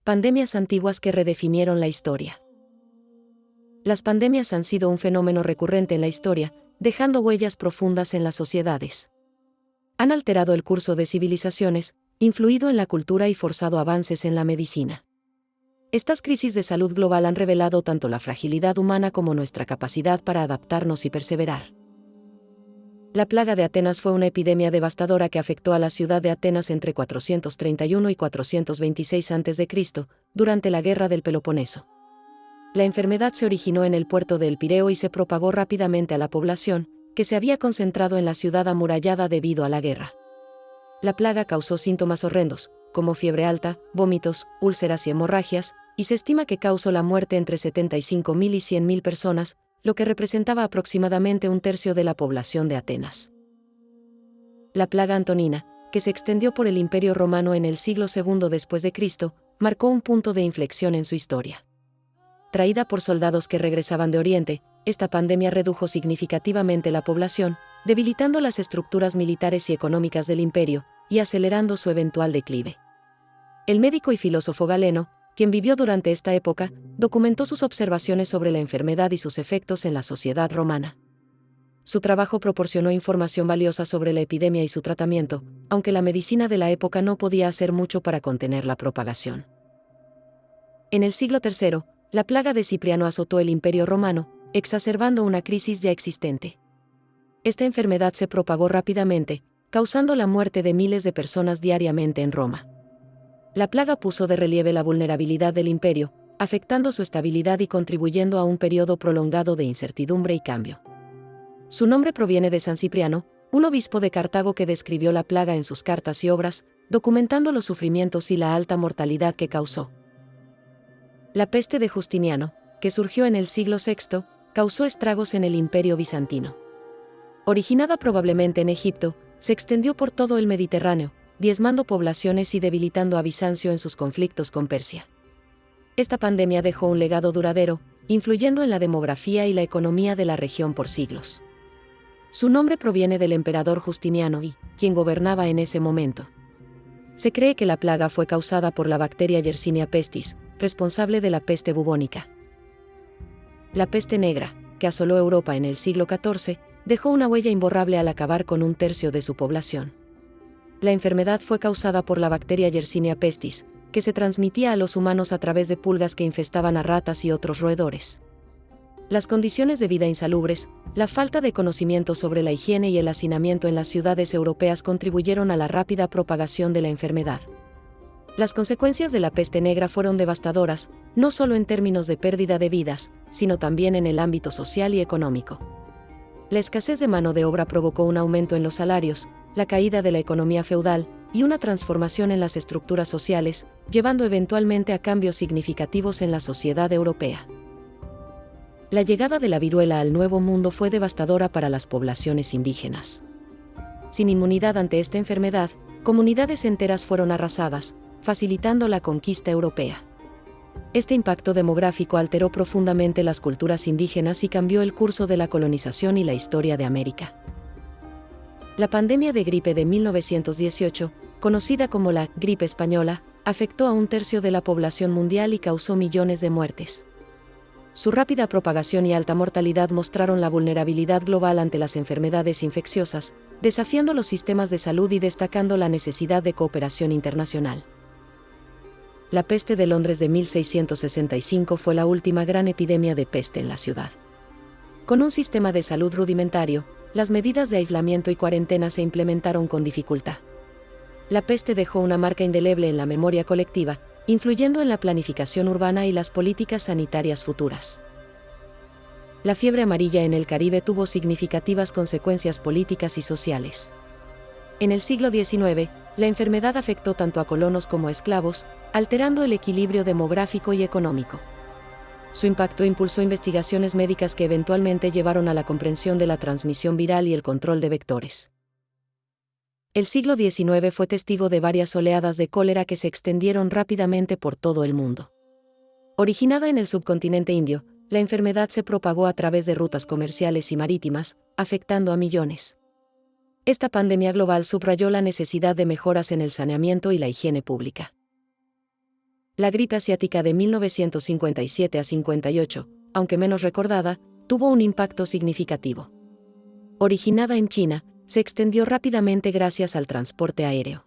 Pandemias antiguas que redefinieron la historia. Las pandemias han sido un fenómeno recurrente en la historia, dejando huellas profundas en las sociedades. Han alterado el curso de civilizaciones, influido en la cultura y forzado avances en la medicina. Estas crisis de salud global han revelado tanto la fragilidad humana como nuestra capacidad para adaptarnos y perseverar. La plaga de Atenas fue una epidemia devastadora que afectó a la ciudad de Atenas entre 431 y 426 a.C., durante la Guerra del Peloponeso. La enfermedad se originó en el puerto de El Pireo y se propagó rápidamente a la población, que se había concentrado en la ciudad amurallada debido a la guerra. La plaga causó síntomas horrendos, como fiebre alta, vómitos, úlceras y hemorragias, y se estima que causó la muerte entre 75.000 y 100.000 personas, lo que representaba aproximadamente un tercio de la población de Atenas. La plaga antonina, que se extendió por el Imperio Romano en el siglo II después de Cristo, marcó un punto de inflexión en su historia. Traída por soldados que regresaban de Oriente, esta pandemia redujo significativamente la población, debilitando las estructuras militares y económicas del imperio, y acelerando su eventual declive. El médico y filósofo Galeno, quien vivió durante esta época, documentó sus observaciones sobre la enfermedad y sus efectos en la sociedad romana. Su trabajo proporcionó información valiosa sobre la epidemia y su tratamiento, aunque la medicina de la época no podía hacer mucho para contener la propagación. En el siglo III, la plaga de Cipriano azotó el Imperio Romano, exacerbando una crisis ya existente. Esta enfermedad se propagó rápidamente, causando la muerte de miles de personas diariamente en Roma. La plaga puso de relieve la vulnerabilidad del imperio, afectando su estabilidad y contribuyendo a un periodo prolongado de incertidumbre y cambio. Su nombre proviene de San Cipriano, un obispo de Cartago que describió la plaga en sus cartas y obras, documentando los sufrimientos y la alta mortalidad que causó. La peste de Justiniano, que surgió en el siglo VI, causó estragos en el Imperio bizantino. Originada probablemente en Egipto, se extendió por todo el Mediterráneo, diezmando poblaciones y debilitando a Bizancio en sus conflictos con Persia. Esta pandemia dejó un legado duradero, influyendo en la demografía y la economía de la región por siglos. Su nombre proviene del emperador Justiniano I, quien gobernaba en ese momento. Se cree que la plaga fue causada por la bacteria Yersinia pestis, responsable de la peste bubónica. La peste negra, que asoló Europa en el siglo XIV, dejó una huella imborrable al acabar con un tercio de su población. La enfermedad fue causada por la bacteria Yersinia pestis, que se transmitía a los humanos a través de pulgas que infestaban a ratas y otros roedores. Las condiciones de vida insalubres, la falta de conocimiento sobre la higiene y el hacinamiento en las ciudades europeas contribuyeron a la rápida propagación de la enfermedad. Las consecuencias de la peste negra fueron devastadoras, no solo en términos de pérdida de vidas, sino también en el ámbito social y económico. La escasez de mano de obra provocó un aumento en los salarios, la caída de la economía feudal y una transformación en las estructuras sociales, llevando eventualmente a cambios significativos en la sociedad europea. La llegada de la viruela al Nuevo Mundo fue devastadora para las poblaciones indígenas. Sin inmunidad ante esta enfermedad, comunidades enteras fueron arrasadas, facilitando la conquista europea. Este impacto demográfico alteró profundamente las culturas indígenas y cambió el curso de la colonización y la historia de América. La pandemia de gripe de 1918, conocida como la gripe española, afectó a un tercio de la población mundial y causó millones de muertes. Su rápida propagación y alta mortalidad mostraron la vulnerabilidad global ante las enfermedades infecciosas, desafiando los sistemas de salud y destacando la necesidad de cooperación internacional. La peste de Londres de 1665 fue la última gran epidemia de peste en la ciudad. Con un sistema de salud rudimentario, las medidas de aislamiento y cuarentena se implementaron con dificultad. La peste dejó una marca indeleble en la memoria colectiva, influyendo en la planificación urbana y las políticas sanitarias futuras. La fiebre amarilla en el Caribe tuvo significativas consecuencias políticas y sociales. En el siglo XIX, la enfermedad afectó tanto a colonos como a esclavos, alterando el equilibrio demográfico y económico. Su impacto impulsó investigaciones médicas que eventualmente llevaron a la comprensión de la transmisión viral y el control de vectores. El siglo XIX fue testigo de varias oleadas de cólera que se extendieron rápidamente por todo el mundo. Originada en el subcontinente indio, la enfermedad se propagó a través de rutas comerciales y marítimas, afectando a millones. Esta pandemia global subrayó la necesidad de mejoras en el saneamiento y la higiene pública. La gripe asiática de 1957 a 58, aunque menos recordada, tuvo un impacto significativo. Originada en China, se extendió rápidamente gracias al transporte aéreo.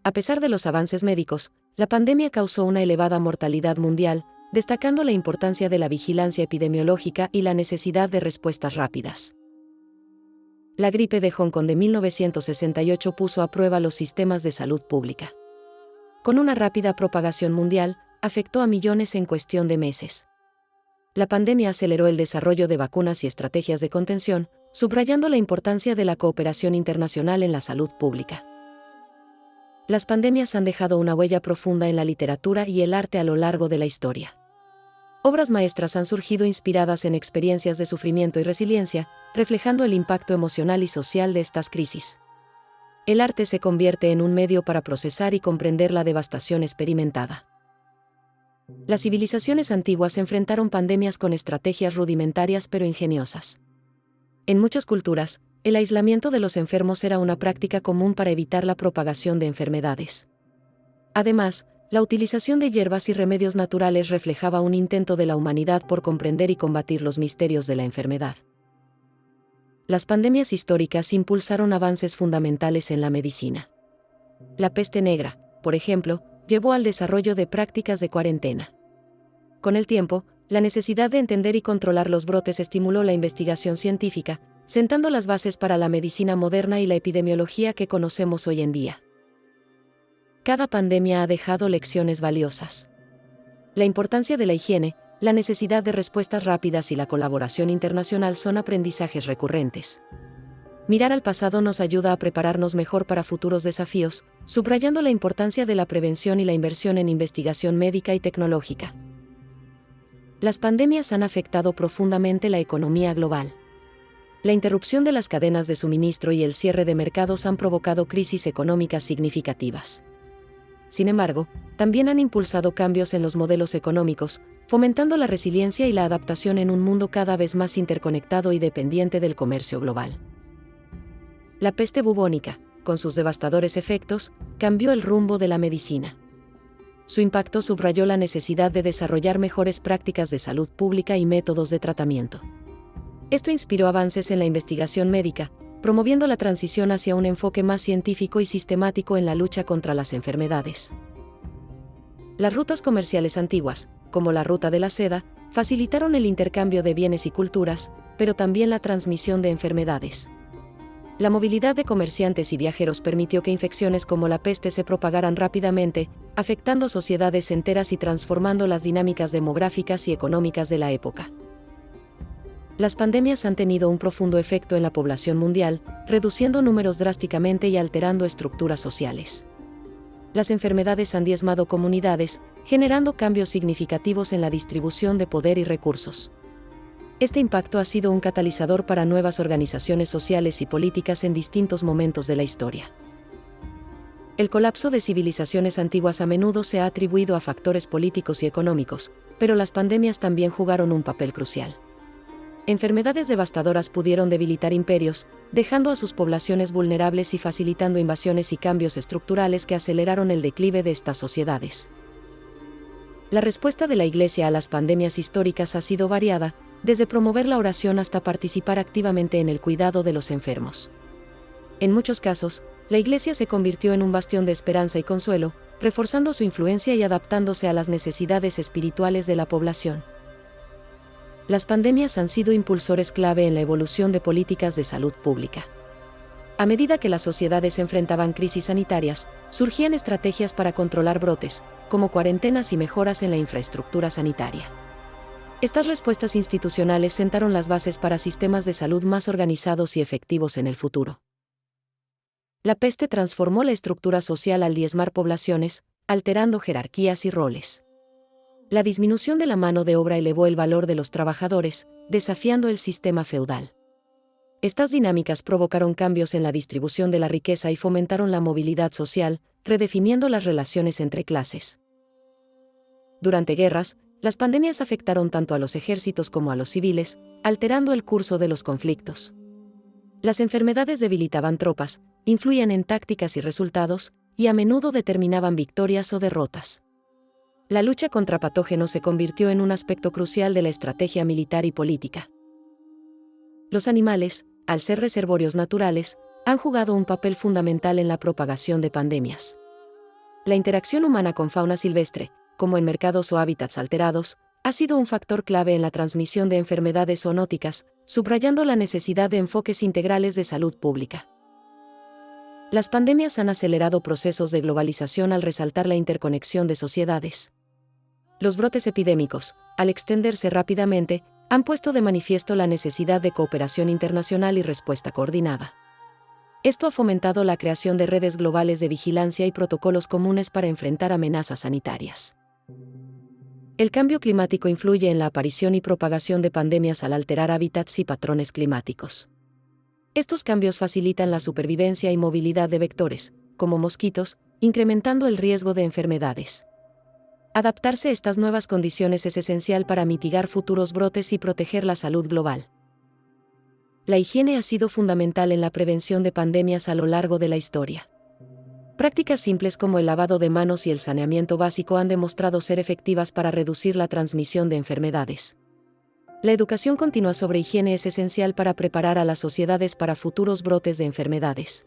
A pesar de los avances médicos, la pandemia causó una elevada mortalidad mundial, destacando la importancia de la vigilancia epidemiológica y la necesidad de respuestas rápidas. La gripe de Hong Kong de 1968 puso a prueba los sistemas de salud pública. Con una rápida propagación mundial, afectó a millones en cuestión de meses. La pandemia aceleró el desarrollo de vacunas y estrategias de contención, subrayando la importancia de la cooperación internacional en la salud pública. Las pandemias han dejado una huella profunda en la literatura y el arte a lo largo de la historia. Obras maestras han surgido inspiradas en experiencias de sufrimiento y resiliencia, reflejando el impacto emocional y social de estas crisis. El arte se convierte en un medio para procesar y comprender la devastación experimentada. Las civilizaciones antiguas enfrentaron pandemias con estrategias rudimentarias pero ingeniosas. En muchas culturas, el aislamiento de los enfermos era una práctica común para evitar la propagación de enfermedades. Además, la utilización de hierbas y remedios naturales reflejaba un intento de la humanidad por comprender y combatir los misterios de la enfermedad. Las pandemias históricas impulsaron avances fundamentales en la medicina. La peste negra, por ejemplo, llevó al desarrollo de prácticas de cuarentena. Con el tiempo, la necesidad de entender y controlar los brotes estimuló la investigación científica, sentando las bases para la medicina moderna y la epidemiología que conocemos hoy en día. Cada pandemia ha dejado lecciones valiosas. La importancia de la higiene, la necesidad de respuestas rápidas y la colaboración internacional son aprendizajes recurrentes. Mirar al pasado nos ayuda a prepararnos mejor para futuros desafíos, subrayando la importancia de la prevención y la inversión en investigación médica y tecnológica. Las pandemias han afectado profundamente la economía global. La interrupción de las cadenas de suministro y el cierre de mercados han provocado crisis económicas significativas. Sin embargo, también han impulsado cambios en los modelos económicos, fomentando la resiliencia y la adaptación en un mundo cada vez más interconectado y dependiente del comercio global. La peste bubónica, con sus devastadores efectos, cambió el rumbo de la medicina. Su impacto subrayó la necesidad de desarrollar mejores prácticas de salud pública y métodos de tratamiento. Esto inspiró avances en la investigación médica, promoviendo la transición hacia un enfoque más científico y sistemático en la lucha contra las enfermedades. Las rutas comerciales antiguas, como la ruta de la seda, facilitaron el intercambio de bienes y culturas, pero también la transmisión de enfermedades. La movilidad de comerciantes y viajeros permitió que infecciones como la peste se propagaran rápidamente, afectando sociedades enteras y transformando las dinámicas demográficas y económicas de la época. Las pandemias han tenido un profundo efecto en la población mundial, reduciendo números drásticamente y alterando estructuras sociales. Las enfermedades han diezmado comunidades, generando cambios significativos en la distribución de poder y recursos. Este impacto ha sido un catalizador para nuevas organizaciones sociales y políticas en distintos momentos de la historia. El colapso de civilizaciones antiguas a menudo se ha atribuido a factores políticos y económicos, pero las pandemias también jugaron un papel crucial. Enfermedades devastadoras pudieron debilitar imperios, dejando a sus poblaciones vulnerables y facilitando invasiones y cambios estructurales que aceleraron el declive de estas sociedades. La respuesta de la Iglesia a las pandemias históricas ha sido variada, desde promover la oración hasta participar activamente en el cuidado de los enfermos. En muchos casos, la Iglesia se convirtió en un bastión de esperanza y consuelo, reforzando su influencia y adaptándose a las necesidades espirituales de la población. Las pandemias han sido impulsores clave en la evolución de políticas de salud pública. A medida que las sociedades enfrentaban crisis sanitarias, surgían estrategias para controlar brotes, como cuarentenas y mejoras en la infraestructura sanitaria. Estas respuestas institucionales sentaron las bases para sistemas de salud más organizados y efectivos en el futuro. La peste transformó la estructura social al diezmar poblaciones, alterando jerarquías y roles. La disminución de la mano de obra elevó el valor de los trabajadores, desafiando el sistema feudal. Estas dinámicas provocaron cambios en la distribución de la riqueza y fomentaron la movilidad social, redefiniendo las relaciones entre clases. Durante guerras, las pandemias afectaron tanto a los ejércitos como a los civiles, alterando el curso de los conflictos. Las enfermedades debilitaban tropas, influían en tácticas y resultados, y a menudo determinaban victorias o derrotas. La lucha contra patógenos se convirtió en un aspecto crucial de la estrategia militar y política. Los animales, al ser reservorios naturales, han jugado un papel fundamental en la propagación de pandemias. La interacción humana con fauna silvestre, como en mercados o hábitats alterados, ha sido un factor clave en la transmisión de enfermedades zoonóticas, subrayando la necesidad de enfoques integrales de salud pública. Las pandemias han acelerado procesos de globalización al resaltar la interconexión de sociedades. Los brotes epidémicos, al extenderse rápidamente, han puesto de manifiesto la necesidad de cooperación internacional y respuesta coordinada. Esto ha fomentado la creación de redes globales de vigilancia y protocolos comunes para enfrentar amenazas sanitarias. El cambio climático influye en la aparición y propagación de pandemias al alterar hábitats y patrones climáticos. Estos cambios facilitan la supervivencia y movilidad de vectores, como mosquitos, incrementando el riesgo de enfermedades. Adaptarse a estas nuevas condiciones es esencial para mitigar futuros brotes y proteger la salud global. La higiene ha sido fundamental en la prevención de pandemias a lo largo de la historia. Prácticas simples como el lavado de manos y el saneamiento básico han demostrado ser efectivas para reducir la transmisión de enfermedades. La educación continua sobre higiene es esencial para preparar a las sociedades para futuros brotes de enfermedades.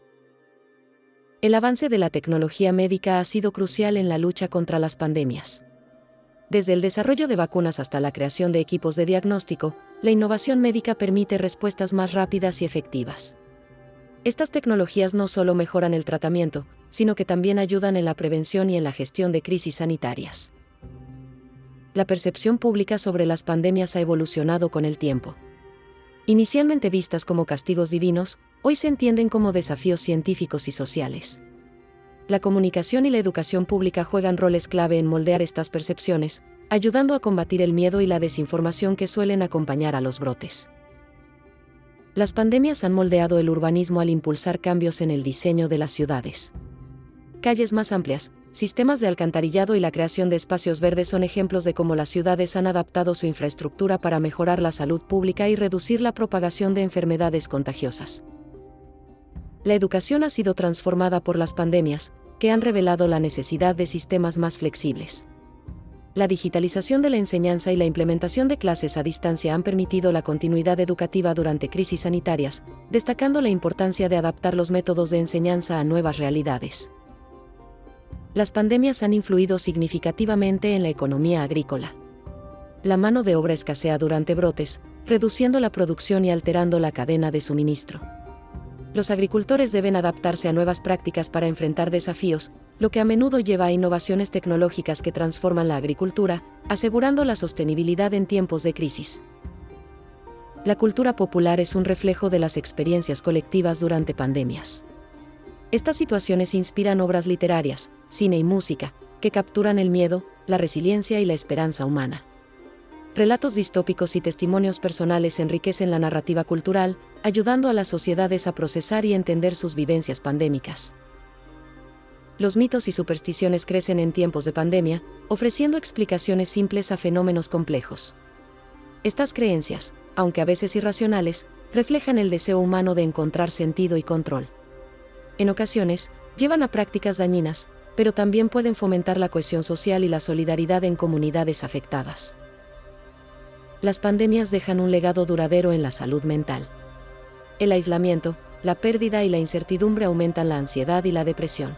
El avance de la tecnología médica ha sido crucial en la lucha contra las pandemias. Desde el desarrollo de vacunas hasta la creación de equipos de diagnóstico, la innovación médica permite respuestas más rápidas y efectivas. Estas tecnologías no solo mejoran el tratamiento, sino que también ayudan en la prevención y en la gestión de crisis sanitarias. La percepción pública sobre las pandemias ha evolucionado con el tiempo. Inicialmente vistas como castigos divinos, hoy se entienden como desafíos científicos y sociales. La comunicación y la educación pública juegan roles clave en moldear estas percepciones, ayudando a combatir el miedo y la desinformación que suelen acompañar a los brotes. Las pandemias han moldeado el urbanismo al impulsar cambios en el diseño de las ciudades. Calles más amplias, sistemas de alcantarillado y la creación de espacios verdes son ejemplos de cómo las ciudades han adaptado su infraestructura para mejorar la salud pública y reducir la propagación de enfermedades contagiosas. La educación ha sido transformada por las pandemias, que han revelado la necesidad de sistemas más flexibles. La digitalización de la enseñanza y la implementación de clases a distancia han permitido la continuidad educativa durante crisis sanitarias, destacando la importancia de adaptar los métodos de enseñanza a nuevas realidades. Las pandemias han influido significativamente en la economía agrícola. La mano de obra escasea durante brotes, reduciendo la producción y alterando la cadena de suministro. Los agricultores deben adaptarse a nuevas prácticas para enfrentar desafíos, lo que a menudo lleva a innovaciones tecnológicas que transforman la agricultura, asegurando la sostenibilidad en tiempos de crisis. La cultura popular es un reflejo de las experiencias colectivas durante pandemias. Estas situaciones inspiran obras literarias, cine y música, que capturan el miedo, la resiliencia y la esperanza humana. Relatos distópicos y testimonios personales enriquecen la narrativa cultural, ayudando a las sociedades a procesar y entender sus vivencias pandémicas. Los mitos y supersticiones crecen en tiempos de pandemia, ofreciendo explicaciones simples a fenómenos complejos. Estas creencias, aunque a veces irracionales, reflejan el deseo humano de encontrar sentido y control. En ocasiones, llevan a prácticas dañinas, pero también pueden fomentar la cohesión social y la solidaridad en comunidades afectadas. Las pandemias dejan un legado duradero en la salud mental. El aislamiento, la pérdida y la incertidumbre aumentan la ansiedad y la depresión.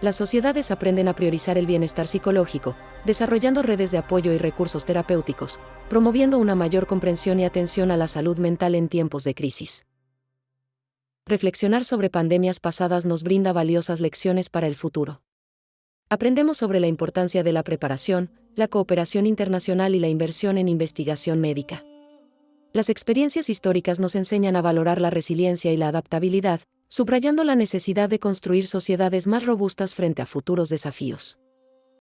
Las sociedades aprenden a priorizar el bienestar psicológico, desarrollando redes de apoyo y recursos terapéuticos, promoviendo una mayor comprensión y atención a la salud mental en tiempos de crisis. Reflexionar sobre pandemias pasadas nos brinda valiosas lecciones para el futuro. Aprendemos sobre la importancia de la preparación, la cooperación internacional y la inversión en investigación médica. Las experiencias históricas nos enseñan a valorar la resiliencia y la adaptabilidad, subrayando la necesidad de construir sociedades más robustas frente a futuros desafíos.